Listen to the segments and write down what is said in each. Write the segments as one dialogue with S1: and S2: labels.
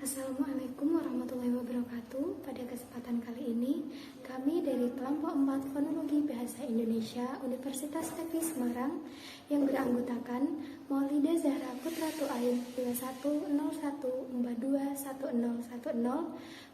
S1: Assalamualaikum warahmatullahi wabarakatuh. Pada kesempatan kali ini, kami dari kelompok 4 Fonologi Bahasa Indonesia Universitas Negeri Semarang yang beranggotakan Maulida Zahra Putratu Ain 2101421010,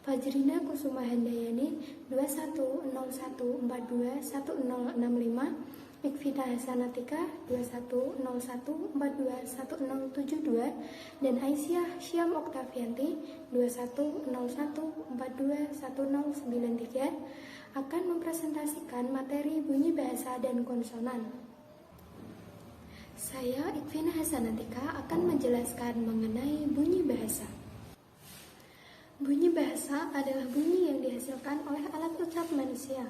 S1: Fajrina Kusuma Handayani 2101421065, Ikvita Hasanatika 2101421072, dan Aisyah Syam Oktavianti 2101421093 akan mempresentasikan materi bunyi bahasa dan konsonan. Saya Ikvina Hasanatika akan menjelaskan mengenai bunyi bahasa. Bunyi bahasa adalah bunyi yang dihasilkan oleh alat ucap manusia.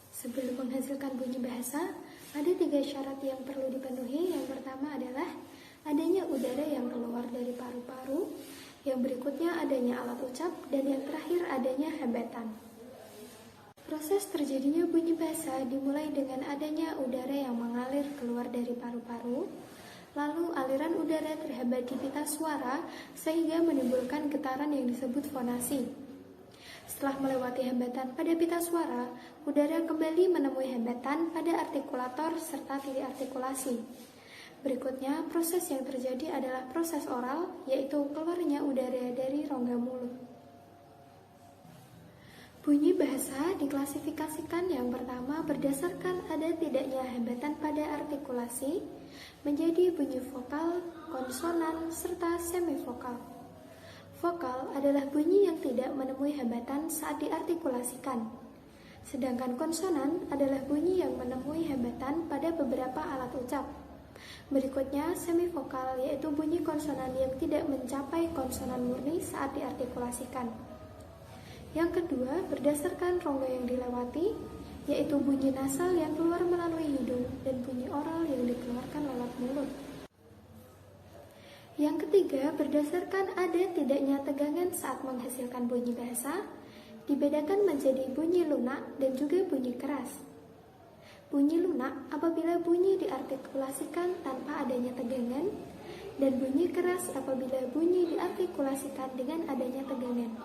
S1: Sebelum menghasilkan bunyi bahasa, ada 3 syarat yang perlu dipenuhi. Yang pertama adalah adanya udara yang keluar dari paru-paru, yang berikutnya adanya alat ucap, dan yang terakhir adanya hambatan. Proses terjadinya bunyi bahasa dimulai dengan adanya udara yang mengalir keluar dari paru-paru, lalu aliran udara terhambat di pita suara sehingga menimbulkan getaran yang disebut fonasi. Setelah melewati hambatan pada pita suara, udara kembali menemui hambatan pada artikulator serta titik artikulasi. Berikutnya, proses yang terjadi adalah proses oral, yaitu keluarnya udara dari rongga mulut. Bunyi bahasa diklasifikasikan yang pertama berdasarkan ada tidaknya hambatan pada artikulasi, menjadi bunyi vokal, konsonan, serta semivokal. Vokal adalah bunyi yang tidak menemui hambatan saat diartikulasikan, sedangkan konsonan adalah bunyi yang menemui hambatan pada beberapa alat ucap. Berikutnya, semivokal yaitu bunyi konsonan yang tidak mencapai konsonan murni saat diartikulasikan. Yang kedua, berdasarkan rongga yang dilewati, yaitu bunyi nasal yang keluar melalui hidung dan bunyi oral yang dikeluarkan lewat mulut. Yang ketiga, berdasarkan ada tidaknya tegangan saat menghasilkan bunyi bahasa, dibedakan menjadi bunyi lunak dan juga bunyi keras. Bunyi lunak apabila bunyi diartikulasikan tanpa adanya tegangan, dan bunyi keras apabila bunyi diartikulasikan dengan adanya tegangan.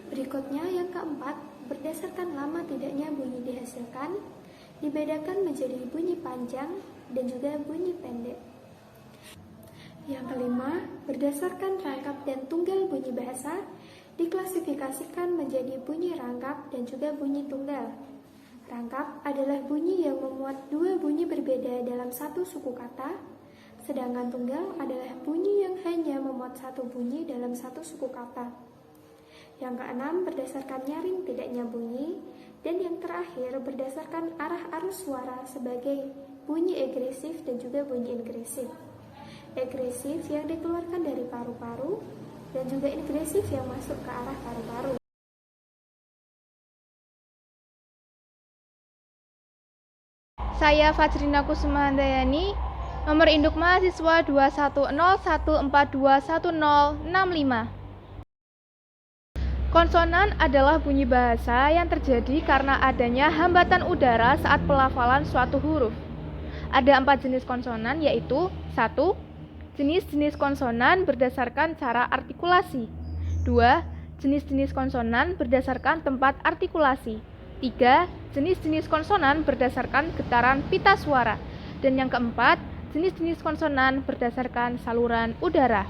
S1: Berikutnya, yang keempat, berdasarkan lama tidaknya bunyi dihasilkan, dibedakan menjadi bunyi panjang dan juga bunyi pendek. Yang kelima, berdasarkan rangkap dan tunggal bunyi bahasa, diklasifikasikan menjadi bunyi rangkap dan juga bunyi tunggal. Rangkap adalah bunyi yang memuat 2 bunyi berbeda dalam satu suku kata, sedangkan tunggal adalah bunyi yang hanya memuat 1 bunyi dalam satu suku kata. Yang keenam, berdasarkan nyaring tidaknya bunyi, dan yang terakhir berdasarkan arah arus suara sebagai bunyi agresif dan juga bunyi ingresif. Agresif yang dikeluarkan dari paru-paru dan juga ingresif yang masuk ke arah paru-paru.
S2: Saya Fajrina Kusuma Handayani, nomor induk mahasiswa 2101421065. Konsonan adalah bunyi bahasa yang terjadi karena adanya hambatan udara saat pelafalan suatu huruf. Ada 4 jenis konsonan, yaitu 1. Jenis-jenis konsonan berdasarkan cara artikulasi. 2. Jenis-jenis konsonan berdasarkan tempat artikulasi. 3. Jenis-jenis konsonan berdasarkan getaran pita suara. Dan yang keempat, jenis-jenis konsonan berdasarkan saluran udara.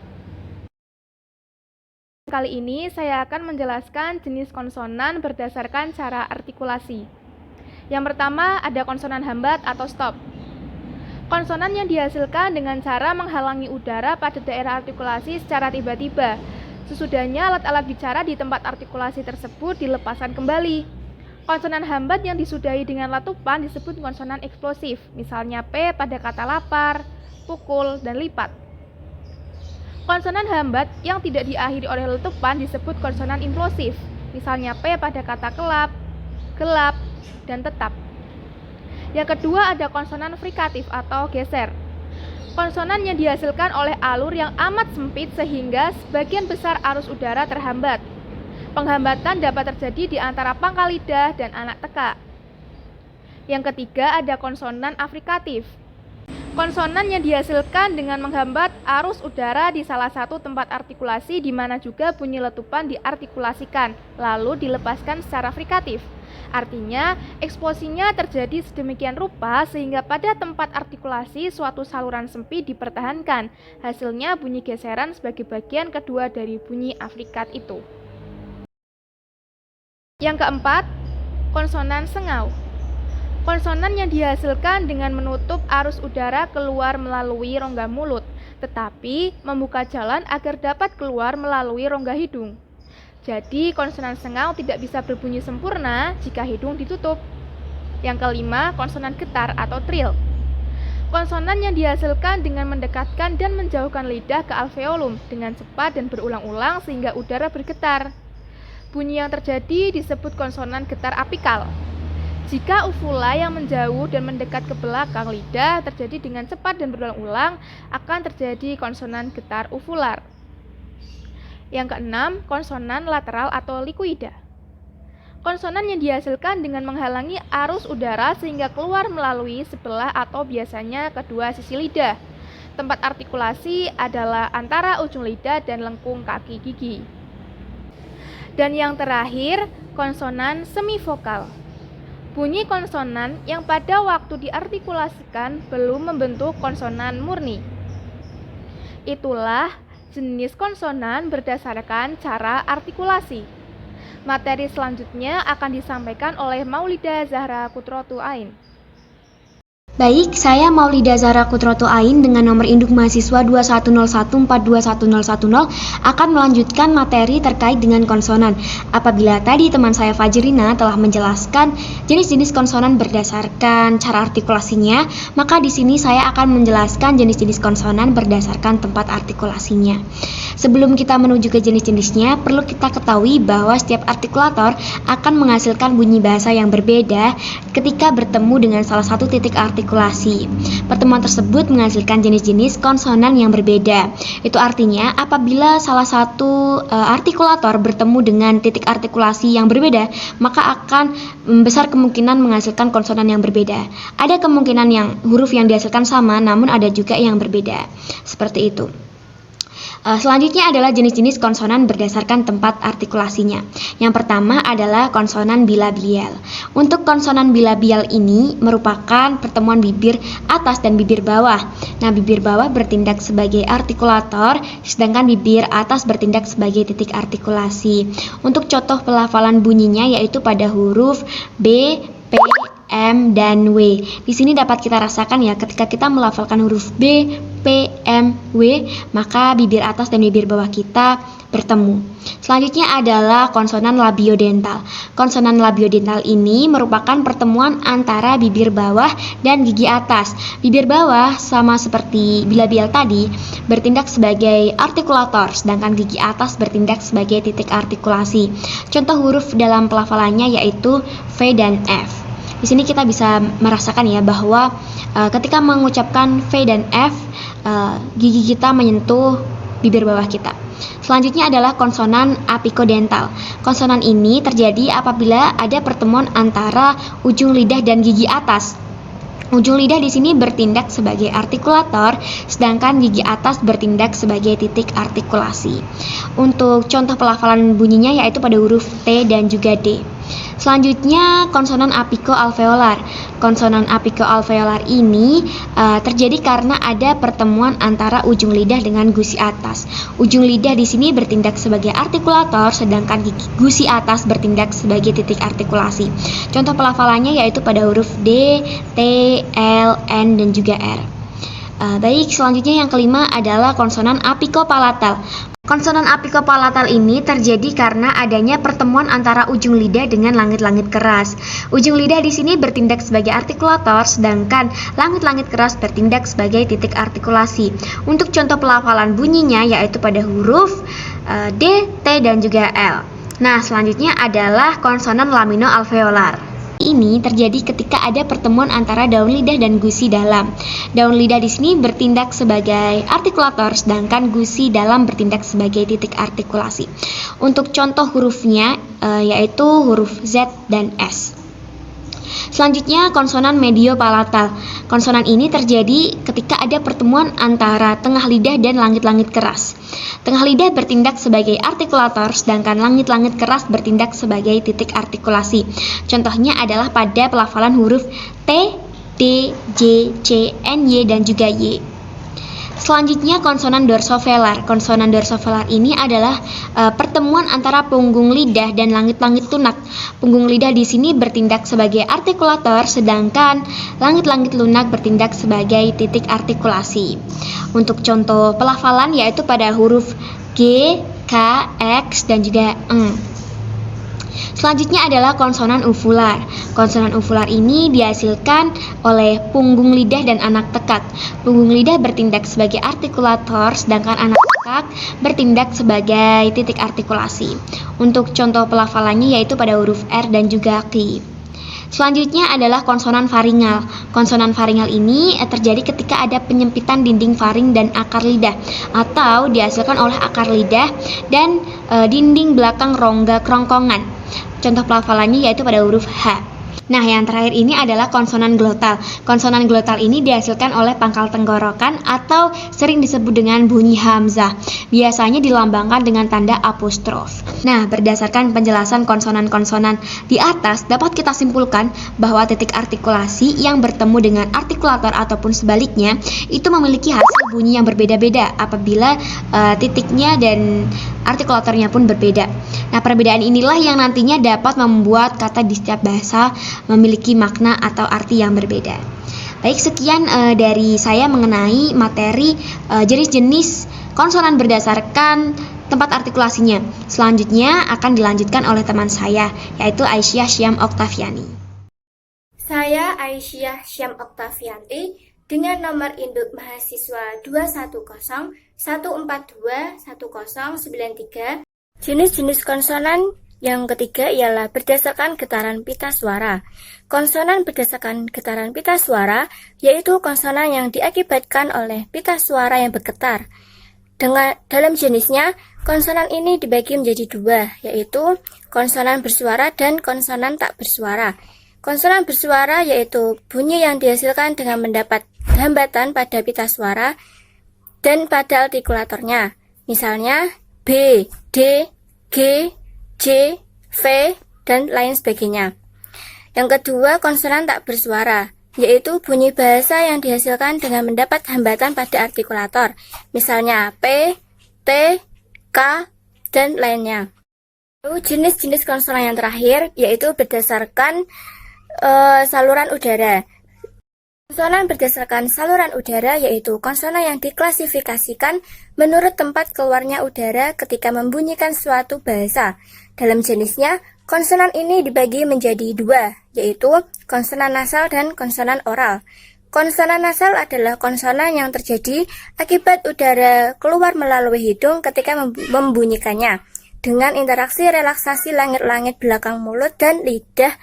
S2: Kali ini saya akan menjelaskan jenis konsonan berdasarkan cara artikulasi. Yang pertama, ada konsonan hambat atau stop. Konsonan yang dihasilkan dengan cara menghalangi udara pada daerah artikulasi secara tiba-tiba. Sesudahnya alat-alat bicara di tempat artikulasi tersebut dilepaskan kembali. Konsonan hambat yang disudahi dengan letupan disebut konsonan eksplosif, misalnya P pada kata lapar, pukul, dan lipat. Konsonan hambat yang tidak diakhiri oleh letupan disebut konsonan implosif, misalnya P pada kata kelap, gelap, dan tetap. Yang kedua, ada konsonan frikatif atau geser. Konsonan yang dihasilkan oleh alur yang amat sempit sehingga sebagian besar arus udara terhambat. Penghambatan dapat terjadi di antara pangkal lidah dan anak teka. Yang ketiga, ada konsonan afrikatif. Konsonan yang dihasilkan dengan menghambat arus udara di salah satu tempat artikulasi di mana juga bunyi letupan diartikulasikan, lalu dilepaskan secara frikatif. Artinya, eksplosinya terjadi sedemikian rupa sehingga pada tempat artikulasi suatu saluran sempit dipertahankan. Hasilnya bunyi geseran sebagai bagian kedua dari bunyi afrikat itu. Yang keempat, konsonan sengau. Konsonan yang dihasilkan dengan menutup arus udara keluar melalui rongga mulut, tetapi membuka jalan agar dapat keluar melalui rongga hidung. Jadi, konsonan sengau tidak bisa berbunyi sempurna jika hidung ditutup. Yang kelima, konsonan getar atau trill. Konsonan yang dihasilkan dengan mendekatkan dan menjauhkan lidah ke alveolum dengan cepat dan berulang-ulang sehingga udara bergetar. Bunyi yang terjadi disebut konsonan getar apikal. Jika uvula yang menjauh dan mendekat ke belakang lidah terjadi dengan cepat dan berulang-ulang, akan terjadi konsonan getar uvular. Yang keenam, konsonan lateral atau likuida. Konsonan yang dihasilkan dengan menghalangi arus udara sehingga keluar melalui sebelah atau biasanya kedua sisi lidah. Tempat artikulasi adalah antara ujung lidah dan lengkung kaki gigi. Dan yang terakhir, konsonan semivokal. Bunyi konsonan yang pada waktu diartikulasikan belum membentuk konsonan murni. Itulah jenis konsonan berdasarkan cara artikulasi. Materi selanjutnya akan disampaikan oleh Maulida Zahra Kutrotu Ain.
S3: Baik, saya Maulida Zahra Kutrotu Ain dengan nomor induk mahasiswa 2101421010 akan melanjutkan materi terkait dengan konsonan. Apabila tadi teman saya Fajrina telah menjelaskan jenis-jenis konsonan berdasarkan cara artikulasinya, maka di sini saya akan menjelaskan jenis-jenis konsonan berdasarkan tempat artikulasinya. Sebelum kita menuju ke jenis-jenisnya, perlu kita ketahui bahwa setiap artikulator akan menghasilkan bunyi bahasa yang berbeda ketika bertemu dengan salah satu titik artikulasi. Pertemuan tersebut menghasilkan jenis-jenis konsonan yang berbeda. Itu artinya apabila salah satu artikulator bertemu dengan titik artikulasi yang berbeda, maka akan besar kemungkinan menghasilkan konsonan yang berbeda. Ada kemungkinan yang huruf yang dihasilkan sama, namun ada juga yang berbeda. Seperti itu. Selanjutnya adalah jenis-jenis konsonan berdasarkan tempat artikulasinya. Yang pertama adalah konsonan bilabial. Untuk konsonan bilabial ini merupakan pertemuan bibir atas dan bibir bawah. Nah, bibir bawah bertindak sebagai artikulator, sedangkan bibir atas bertindak sebagai titik artikulasi. Untuk contoh pelafalan bunyinya yaitu pada huruf B, P, M, dan W. Di sini dapat kita rasakan ya, ketika kita melafalkan huruf B, P, M, W, maka bibir atas dan bibir bawah kita bertemu. Selanjutnya adalah konsonan labiodental. Konsonan labiodental ini merupakan pertemuan antara bibir bawah dan gigi atas. Bibir bawah sama seperti bilabial tadi bertindak sebagai artikulator, sedangkan gigi atas bertindak sebagai titik artikulasi. Contoh huruf dalam pelafalannya yaitu V dan F. Di sini kita bisa merasakan ya bahwa ketika mengucapkan V dan F, gigi kita menyentuh bibir bawah kita. Selanjutnya adalah konsonan apikodental. Konsonan ini terjadi apabila ada pertemuan antara ujung lidah dan gigi atas. Ujung lidah di sini bertindak sebagai artikulator, sedangkan gigi atas bertindak sebagai titik artikulasi. Untuk contoh pelafalan bunyinya yaitu pada huruf T dan juga D. Selanjutnya konsonan apikoalveolar. Konsonan apikoalveolar ini terjadi karena ada pertemuan antara ujung lidah dengan gusi atas. Ujung lidah di sini bertindak sebagai artikulator, sedangkan gusi atas bertindak sebagai titik artikulasi. Contoh pelafalannya yaitu pada huruf D, T, L, N, dan juga R. Baik, selanjutnya yang kelima adalah konsonan apikopalatal. Konsonan apikopalatal ini terjadi karena adanya pertemuan antara ujung lidah dengan langit-langit keras. Ujung lidah di sini bertindak sebagai artikulator, sedangkan langit-langit keras bertindak sebagai titik artikulasi. Untuk contoh pelafalan bunyinya yaitu pada huruf D, T, dan juga L. Nah, selanjutnya adalah konsonan laminoalveolar. Ini terjadi ketika ada pertemuan antara daun lidah dan gusi dalam. Daun lidah di sini bertindak sebagai artikulator, sedangkan gusi dalam bertindak sebagai titik artikulasi. Untuk contoh hurufnya yaitu huruf Z dan S. Selanjutnya, konsonan mediopalatal. Konsonan ini terjadi ketika ada pertemuan antara tengah lidah dan langit-langit keras. Tengah lidah bertindak sebagai artikulator, sedangkan langit-langit keras bertindak sebagai titik artikulasi. Contohnya adalah pada pelafalan huruf T, D, J, C, N, Y, dan juga Y. Selanjutnya, konsonan dorsovelar. Konsonan dorsovelar ini adalah pertemuan antara punggung lidah dan langit-langit lunak. Punggung lidah di sini bertindak sebagai artikulator, sedangkan langit-langit lunak bertindak sebagai titik artikulasi. Untuk contoh pelafalan yaitu pada huruf G, K, X, dan juga Ng. Selanjutnya adalah konsonan uvular. Konsonan uvular ini dihasilkan oleh punggung lidah dan anak tekak. Punggung lidah bertindak sebagai artikulator, sedangkan anak tekak bertindak sebagai titik artikulasi. Untuk contoh pelafalannya yaitu pada huruf R dan juga Q. Selanjutnya adalah konsonan faringal. Konsonan faringal ini terjadi ketika ada penyempitan dinding faring dan akar lidah, atau dihasilkan oleh akar lidah dan dinding belakang rongga kerongkongan. Contoh pelafalannya yaitu pada huruf H. Nah, yang terakhir ini adalah konsonan glotal. Konsonan glotal ini dihasilkan oleh pangkal tenggorokan atau sering disebut dengan bunyi hamzah. Biasanya dilambangkan dengan tanda apostrof. Nah, berdasarkan penjelasan konsonan-konsonan di atas, dapat kita simpulkan bahwa titik artikulasi yang bertemu dengan artikulator ataupun sebaliknya itu memiliki hasil bunyi yang berbeda-beda apabila titiknya dan artikulatornya pun berbeda. Nah, perbedaan inilah yang nantinya dapat membuat kata di setiap bahasa memiliki makna atau arti yang berbeda. Baik, sekian dari saya mengenai materi jenis-jenis konsonan berdasarkan tempat artikulasinya. Selanjutnya akan dilanjutkan oleh teman saya, yaitu Aisyah Syam Oktaviani.
S4: Saya Aisyah Syam Oktavianti dengan nomor induk mahasiswa 21014211093. Jenis-jenis konsonan yang ketiga ialah berdasarkan getaran pita suara. Konsonan berdasarkan getaran pita suara yaitu konsonan yang diakibatkan oleh pita suara yang bergetar. Dalam jenisnya, konsonan ini dibagi menjadi dua, yaitu konsonan bersuara dan konsonan tak bersuara. Konsonan bersuara yaitu bunyi yang dihasilkan dengan mendapat hambatan pada pita suara dan pada artikulatornya. Misalnya B, D, G, J, V, dan lain sebagainya. Yang kedua, konsonan tak bersuara, yaitu bunyi bahasa yang dihasilkan dengan mendapat hambatan pada artikulator, misalnya P, T, K, dan lainnya. Lalu jenis-jenis konsonan yang terakhir, yaitu berdasarkan saluran udara. Konsonan berdasarkan saluran udara yaitu konsonan yang diklasifikasikan menurut tempat keluarnya udara ketika membunyikan suatu bahasa. Dalam jenisnya, konsonan ini dibagi menjadi dua, yaitu konsonan nasal dan konsonan oral. Konsonan nasal adalah konsonan yang terjadi akibat udara keluar melalui hidung ketika membunyikannya, dengan interaksi relaksasi langit-langit belakang mulut dan lidah,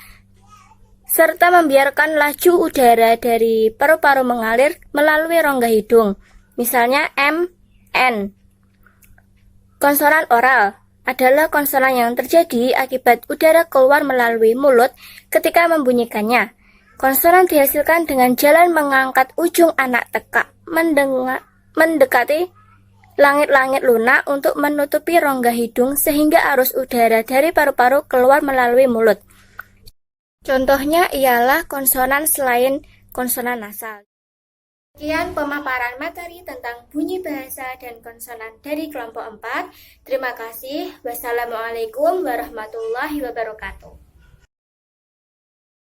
S4: serta membiarkan laju udara dari paru-paru mengalir melalui rongga hidung, misalnya M, N. Konsonan oral adalah konsonan yang terjadi akibat udara keluar melalui mulut ketika membunyikannya. Konsonan dihasilkan dengan jalan mengangkat ujung anak tekak mendekati langit-langit lunak untuk menutupi rongga hidung sehingga arus udara dari paru-paru keluar melalui mulut. Contohnya ialah konsonan selain konsonan nasal. Sekian pemaparan materi tentang bunyi bahasa dan konsonan dari kelompok 4. Terima kasih. Wassalamualaikum warahmatullahi wabarakatuh.